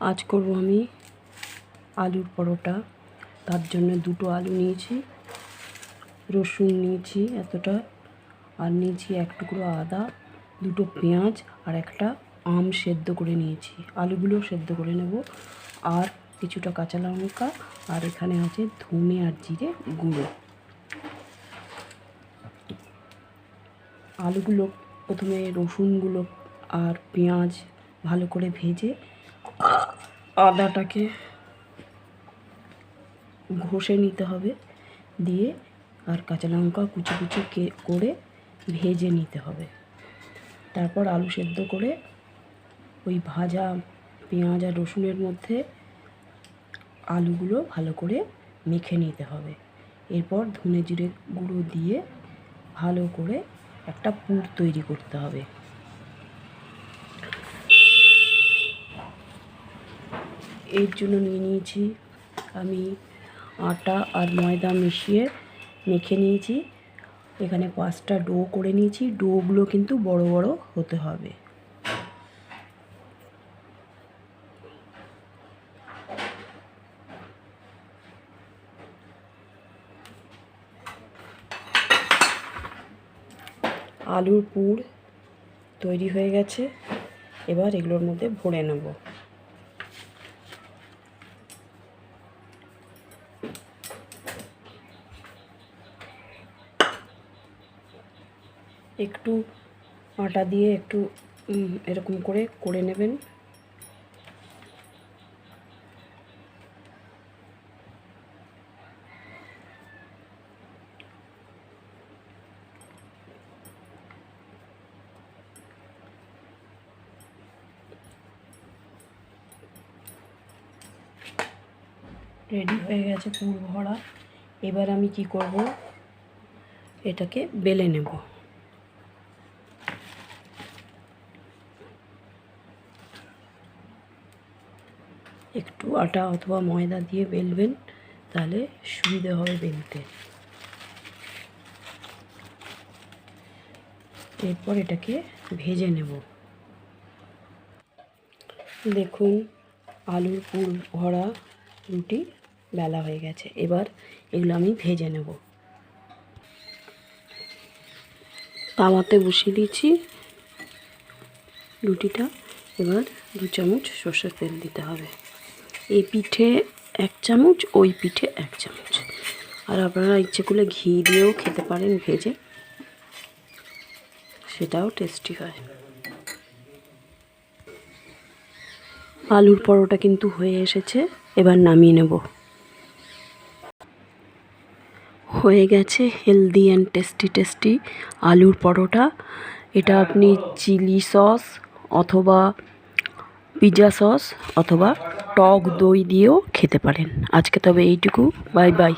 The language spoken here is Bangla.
আজ করব আমি আলুর পরোটা। তার জন্য দুটো আলু নিয়েছি, রসুন নিয়েছি এতটা, আর নিয়েছি এক টুকরো আদা, দুটো পেঁয়াজ আর একটা আম সেদ্ধ করে নিয়েছি। আলুগুলো সেদ্ধ করে নেব, আর কিছুটা কাঁচা লঙ্কা, আর এখানে আছে ধনে আর জিরে গুঁড়ো। আলুগুলো প্রথমে রসুনগুলো আর পেঁয়াজ ভালো করে ভেজে আদাটাকে ঘষে নিতে হবে, দিয়ে আর কাঁচা লঙ্কা কুচি কুচি করে ভেজে নিতে হবে। তারপর আলু সেদ্ধ করে ওই ভাজা পেঁয়াজ আর রসুনের মধ্যে আলুগুলো ভালো করে মেখে নিতে হবে। এরপর ধনে জিরে গুঁড়ো দিয়ে ভালো করে একটা পুর তৈরি করতে হবে। এর জন্য নিয়ে নিয়েছি আমি আটা আর ময়দা মিশিয়ে মেখে নিয়েছি। এখানে 5টা ডো করে নিয়েছি। ডোগুলো কিন্তু বড় বড় হতে হবে। আলুর পুর তৈরি হয়ে গেছে, এবার এগুলোর মধ্যে ভরে নেব। একটু আটা দিয়ে একটু এরকম করে নেবেন। রেডি হয়ে গেছে পুর ভরা। এবার আমি কি করব, এটাকে বেলে নেব। একটু আটা অথবা ময়দা দিয়ে বেলবেন, তাহলে সুবিধা হবে বেলতে। এরপর এটাকে ভেজে নেব। দেখুন, আলুর পুর ভরা রুটি বেলা হয়ে গেছে। এবার এগুলো আমি ভেজে নেব। তাওয়াতে বসিয়ে দিয়েছি রুটিটা। এবার 2 চামচ সর্ষের তেল দিতে হবে। এই পিঠে 1 চামচ, ওই পিঠে 1 চামচ। আর আপনারা ইচ্ছে করলে ঘি দিয়েও খেতে পারেন ভেজে, সেটাও টেস্টি হয়। আলুর পরোটা কিন্তু হয়ে এসেছে, এবার নামিয়ে নেব। হয়ে গেছে হেলদি অ্যান্ড টেস্টি আলুর পরোটা। এটা আপনি চিলি সস অথবা পিৎজা সস অথবা টক দই দিয়েও খেতে পারেন। আজকে তবে এইটুকু, বাই বাই।